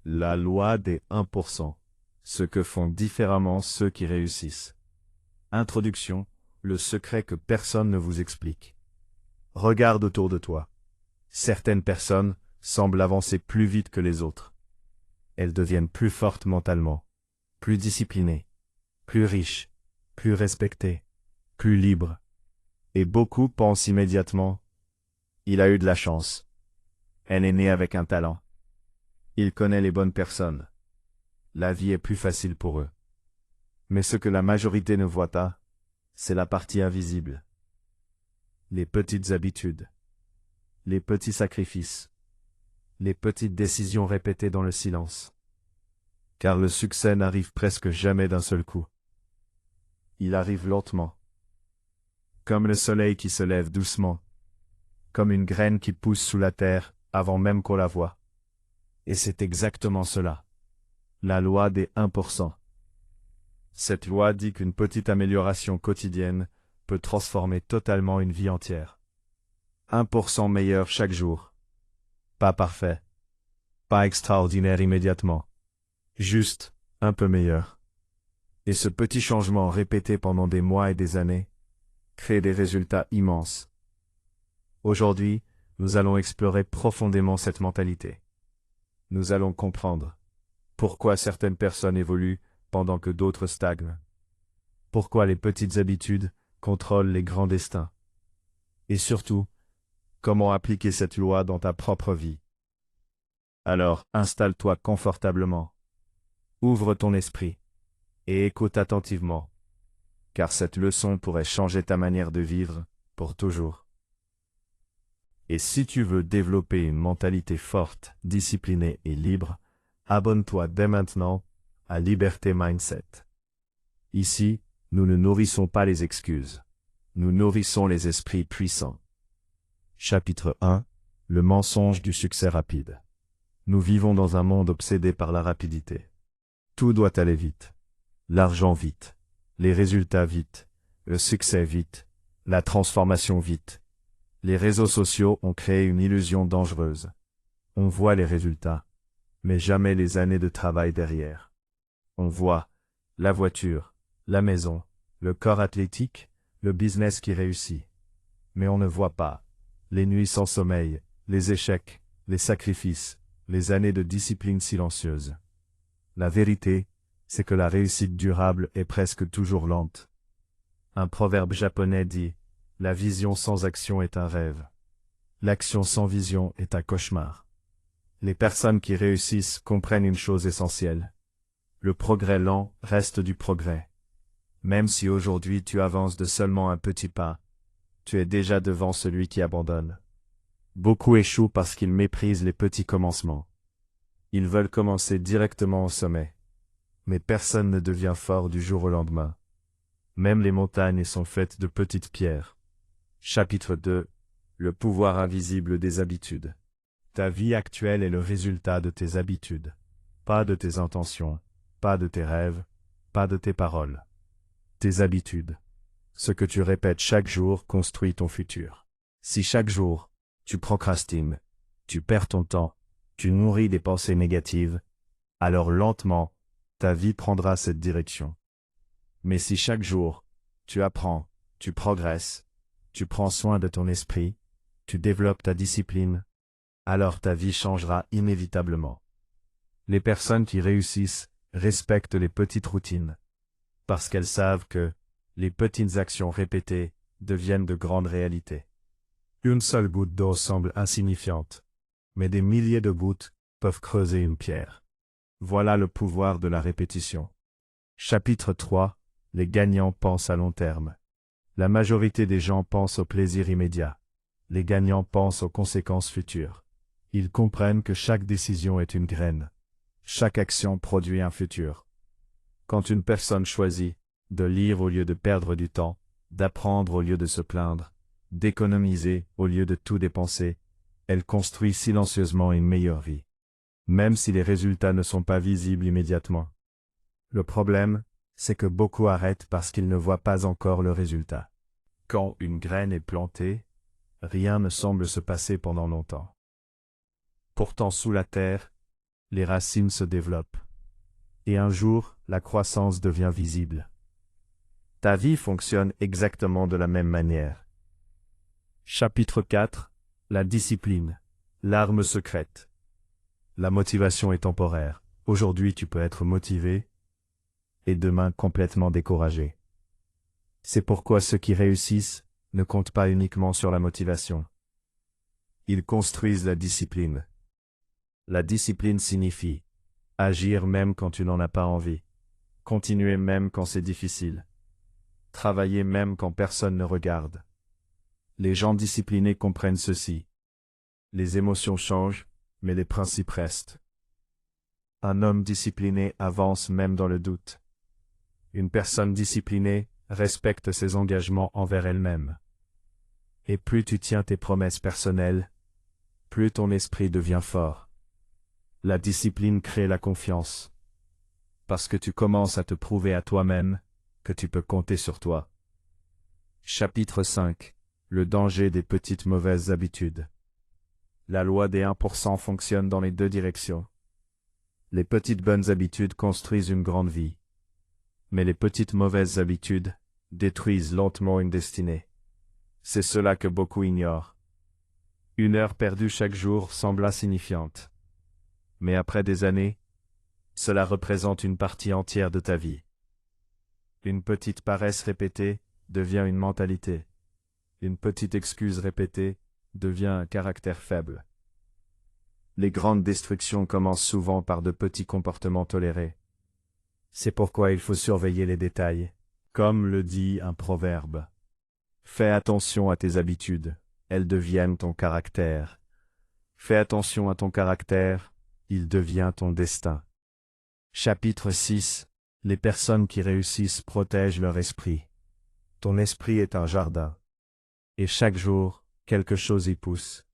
La loi des 1%. Ce que font différemment ceux qui réussissent. Introduction. Le secret que personne ne vous explique. Regarde autour de toi. Certaines personnes semblent avancer plus vite que les autres. Elles deviennent plus fortes mentalement, plus disciplinées, plus riches, plus respectées, plus libres. Et beaucoup pensent immédiatement, il a eu de la chance. Elle est née avec un talent. Il connaît les bonnes personnes. La vie est plus facile pour eux. Mais ce que la majorité ne voit pas, c'est la partie invisible. Les petites habitudes. Les petits sacrifices. Les petites décisions répétées dans le silence. Car le succès n'arrive presque jamais d'un seul coup. Il arrive lentement. Comme le soleil qui se lève doucement. Comme une graine qui pousse sous la terre avant même qu'on la voie. Et c'est exactement cela. La loi des 1%. Cette loi dit qu'une petite amélioration quotidienne peut transformer totalement une vie entière. 1% meilleur chaque jour. Pas parfait. Pas extraordinaire immédiatement. Juste, un peu meilleur. Et ce petit changement répété pendant des mois et des années crée des résultats immenses. Aujourd'hui, nous allons explorer profondément cette mentalité. Nous allons comprendre pourquoi certaines personnes évoluent pendant que d'autres stagnent. Pourquoi les petites habitudes contrôlent les grands destins. Et surtout, comment appliquer cette loi dans ta propre vie. Alors, installe-toi confortablement. Ouvre ton esprit et écoute attentivement, car cette leçon pourrait changer ta manière de vivre pour toujours. Et si tu veux développer une mentalité forte, disciplinée et libre, abonne-toi dès maintenant à Liberté Mindset. Ici, nous ne nourrissons pas les excuses. Nous nourrissons les esprits puissants. Chapitre 1. Le mensonge du succès rapide. Nous vivons dans un monde obsédé par la rapidité. Tout doit aller vite. L'argent vite. Les résultats vite. Le succès vite. La transformation vite. Les réseaux sociaux ont créé une illusion dangereuse. On voit les résultats, mais jamais les années de travail derrière. On voit la voiture, la maison, le corps athlétique, le business qui réussit. Mais on ne voit pas les nuits sans sommeil, les échecs, les sacrifices, les années de discipline silencieuse. La vérité, c'est que la réussite durable est presque toujours lente. Un proverbe japonais dit « La vision sans action est un rêve. L'action sans vision est un cauchemar. » Les personnes qui réussissent comprennent une chose essentielle. Le progrès lent reste du progrès. Même si aujourd'hui tu avances de seulement un petit pas, tu es déjà devant celui qui abandonne. Beaucoup échouent parce qu'ils méprisent les petits commencements. Ils veulent commencer directement au sommet. Mais personne ne devient fort du jour au lendemain. Même les montagnes sont faites de petites pierres. Chapitre 2. Le pouvoir invisible des habitudes. Ta vie actuelle est le résultat de tes habitudes. Pas de tes intentions, pas de tes rêves, pas de tes paroles. Tes habitudes. Ce que tu répètes chaque jour construit ton futur. Si chaque jour, tu procrastines, tu perds ton temps, tu nourris des pensées négatives, alors lentement, ta vie prendra cette direction. Mais si chaque jour, tu apprends, tu progresses, tu prends soin de ton esprit, tu développes ta discipline, alors ta vie changera inévitablement. Les personnes qui réussissent respectent les petites routines, parce qu'elles savent que les petites actions répétées deviennent de grandes réalités. Une seule goutte d'eau semble insignifiante, mais des milliers de gouttes peuvent creuser une pierre. Voilà le pouvoir de la répétition. Chapitre 3. Les gagnants pensent à long terme. La majorité des gens pensent au plaisir immédiat. Les gagnants pensent aux conséquences futures. Ils comprennent que chaque décision est une graine. Chaque action produit un futur. Quand une personne choisit de lire au lieu de perdre du temps, d'apprendre au lieu de se plaindre, d'économiser au lieu de tout dépenser, elle construit silencieusement une meilleure vie. Même si les résultats ne sont pas visibles immédiatement. Le problème, c'est que beaucoup arrêtent parce qu'ils ne voient pas encore le résultat. Quand une graine est plantée, rien ne semble se passer pendant longtemps. Pourtant sous la terre, les racines se développent. Et un jour, la croissance devient visible. Ta vie fonctionne exactement de la même manière. Chapitre 4. La discipline. L'arme secrète. La motivation est temporaire. Aujourd'hui, tu peux être motivé et demain complètement découragé. C'est pourquoi ceux qui réussissent ne comptent pas uniquement sur la motivation. Ils construisent la discipline. La discipline signifie agir même quand tu n'en as pas envie, continuer même quand c'est difficile, travailler même quand personne ne regarde. Les gens disciplinés comprennent ceci. Les émotions changent, mais les principes restent. Un homme discipliné avance même dans le doute. Une personne disciplinée respecte ses engagements envers elle-même. Et plus tu tiens tes promesses personnelles, plus ton esprit devient fort. La discipline crée la confiance. Parce que tu commences à te prouver à toi-même que tu peux compter sur toi. Chapitre 5. Le danger des petites mauvaises habitudes. La loi des 1% fonctionne dans les deux directions. Les petites bonnes habitudes construisent une grande vie. Mais les petites mauvaises habitudes détruisent lentement une destinée. C'est cela que beaucoup ignorent. 1 heure perdue chaque jour semble insignifiante. Mais après des années, cela représente une partie entière de ta vie. Une petite paresse répétée devient une mentalité. Une petite excuse répétée devient un caractère faible. Les grandes destructions commencent souvent par de petits comportements tolérés. C'est pourquoi il faut surveiller les détails. Comme le dit un proverbe. Fais attention à tes habitudes, elles deviennent ton caractère. Fais attention à ton caractère, il devient ton destin. Chapitre 6. Les personnes qui réussissent protègent leur esprit. Ton esprit est un jardin. Et chaque jour, quelque chose y pousse.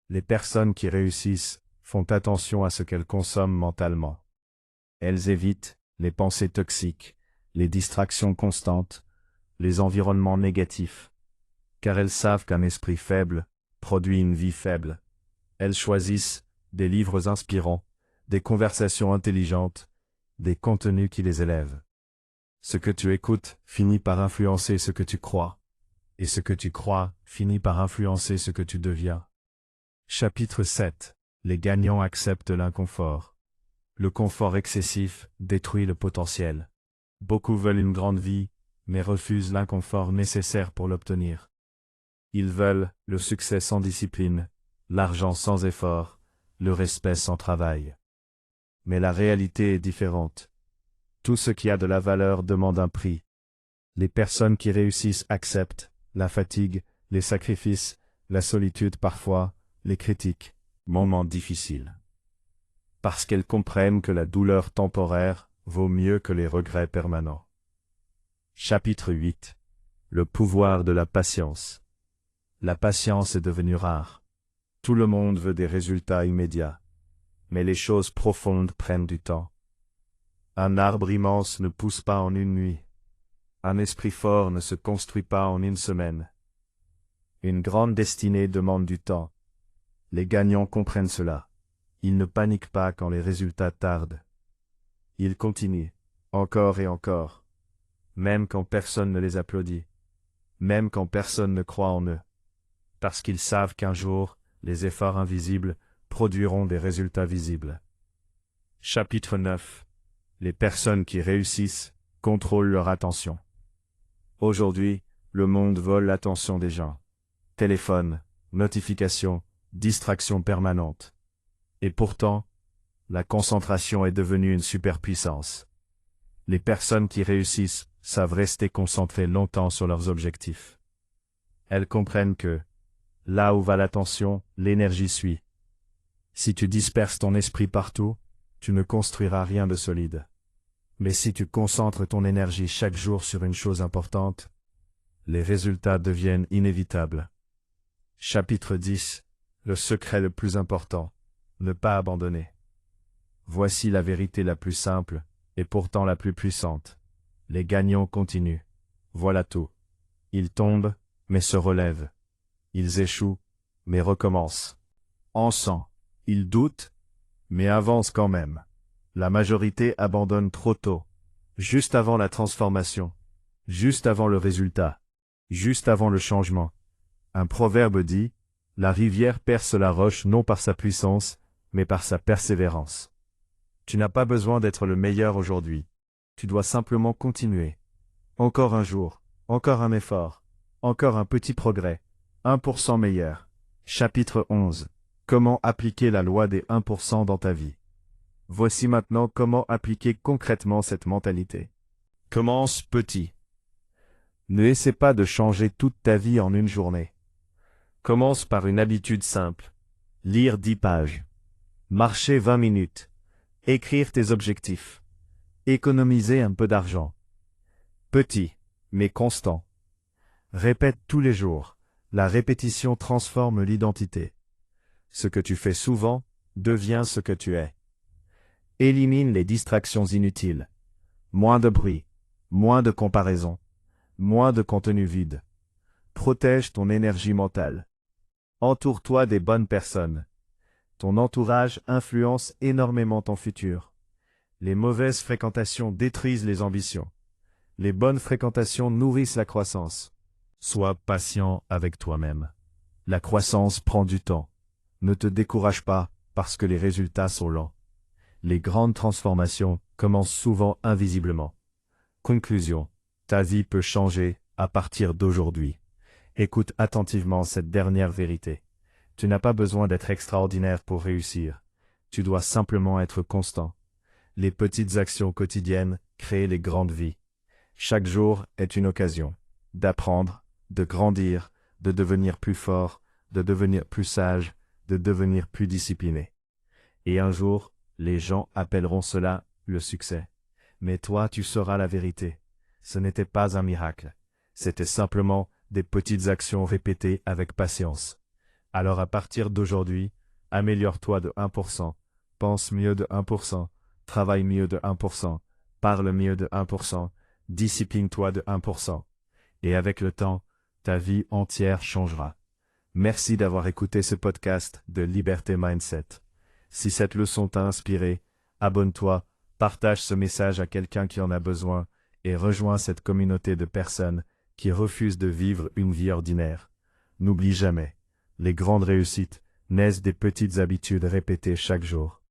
Les personnes qui réussissent font attention à ce qu'elles consomment mentalement. Elles évitent les pensées toxiques, les distractions constantes, les environnements négatifs. Car elles savent qu'un esprit faible produit une vie faible. Elles choisissent des livres inspirants, des conversations intelligentes, des contenus qui les élèvent. Ce que tu écoutes finit par influencer ce que tu crois. Et ce que tu crois finit par influencer ce que tu deviens. Chapitre 7. Les gagnants acceptent l'inconfort. Le confort excessif détruit le potentiel. Beaucoup veulent une grande vie, mais refusent l'inconfort nécessaire pour l'obtenir. Ils veulent le succès sans discipline, l'argent sans effort, le respect sans travail. Mais la réalité est différente. Tout ce qui a de la valeur demande un prix. Les personnes qui réussissent acceptent la fatigue, les sacrifices, la solitude parfois, les critiques, moments difficiles. Parce qu'elles comprennent que la douleur temporaire vaut mieux que les regrets permanents. Chapitre 8. Le pouvoir de la patience. La patience est devenue rare. Tout le monde veut des résultats immédiats. Mais les choses profondes prennent du temps. Un arbre immense ne pousse pas en une nuit. Un esprit fort ne se construit pas en une semaine. Une grande destinée demande du temps. Les gagnants comprennent cela. Ils ne paniquent pas quand les résultats tardent. Ils continuent, encore et encore, même quand personne ne les applaudit, même quand personne ne croit en eux, parce qu'ils savent qu'un jour, les efforts invisibles produiront des résultats visibles. Chapitre 9. Les personnes qui réussissent contrôlent leur attention. Aujourd'hui, le monde vole l'attention des gens. Téléphone, notifications, distractions permanentes. Et pourtant, la concentration est devenue une superpuissance. Les personnes qui réussissent savent rester concentrées longtemps sur leurs objectifs. Elles comprennent que, là où va l'attention, l'énergie suit. Si tu disperses ton esprit partout, tu ne construiras rien de solide. Mais si tu concentres ton énergie chaque jour sur une chose importante, les résultats deviennent inévitables. Chapitre 10. Le secret le plus important. Ne pas abandonner. Voici la vérité la plus simple, et pourtant la plus puissante. Les gagnants continuent. Voilà tout. Ils tombent, mais se relèvent. Ils échouent, mais recommencent. Encens. Ils doutent, Mais avance quand même. La majorité abandonne trop tôt. Juste avant la transformation. Juste avant le résultat. Juste avant le changement. Un proverbe dit, la rivière perce la roche non par sa puissance, mais par sa persévérance. Tu n'as pas besoin d'être le meilleur aujourd'hui. Tu dois simplement continuer. Encore un jour, encore un effort, encore un petit progrès, 1% meilleur. Chapitre 11. Comment appliquer la loi des 1% dans ta vie. Voici maintenant comment appliquer concrètement cette mentalité. Commence petit. Ne essaie pas de changer toute ta vie en une journée. Commence par une habitude simple. Lire 10 pages. Marcher 20 minutes. Écrire tes objectifs. Économiser un peu d'argent. Petit, mais constant. Répète tous les jours. La répétition transforme l'identité. Ce que tu fais souvent devient ce que tu es. Élimine les distractions inutiles. Moins de bruit, moins de comparaison, moins de contenu vide. Protège ton énergie mentale. Entoure-toi des bonnes personnes. Ton entourage influence énormément ton futur. Les mauvaises fréquentations détruisent les ambitions. Les bonnes fréquentations nourrissent la croissance. Sois patient avec toi-même. La croissance prend du temps. Ne te décourage pas parce que les résultats sont lents. Les grandes transformations commencent souvent invisiblement. Conclusion. Ta vie peut changer à partir d'aujourd'hui. Écoute attentivement cette dernière vérité. Tu n'as pas besoin d'être extraordinaire pour réussir. Tu dois simplement être constant. Les petites actions quotidiennes créent les grandes vies. Chaque jour est une occasion d'apprendre, de grandir, de devenir plus fort, de devenir plus sage, de devenir plus discipliné. Et un jour, les gens appelleront cela le succès. Mais toi, tu sauras la vérité. Ce n'était pas un miracle. C'était simplement des petites actions répétées avec patience. Alors à partir d'aujourd'hui, améliore-toi de 1%, pense mieux de 1%, travaille mieux de 1%, parle mieux de 1%, discipline-toi de 1%. Et avec le temps, ta vie entière changera. Merci d'avoir écouté ce podcast de Liberté Mindset. Si cette leçon t'a inspiré, abonne-toi, partage ce message à quelqu'un qui en a besoin et rejoins cette communauté de personnes qui refusent de vivre une vie ordinaire. N'oublie jamais, les grandes réussites naissent des petites habitudes répétées chaque jour.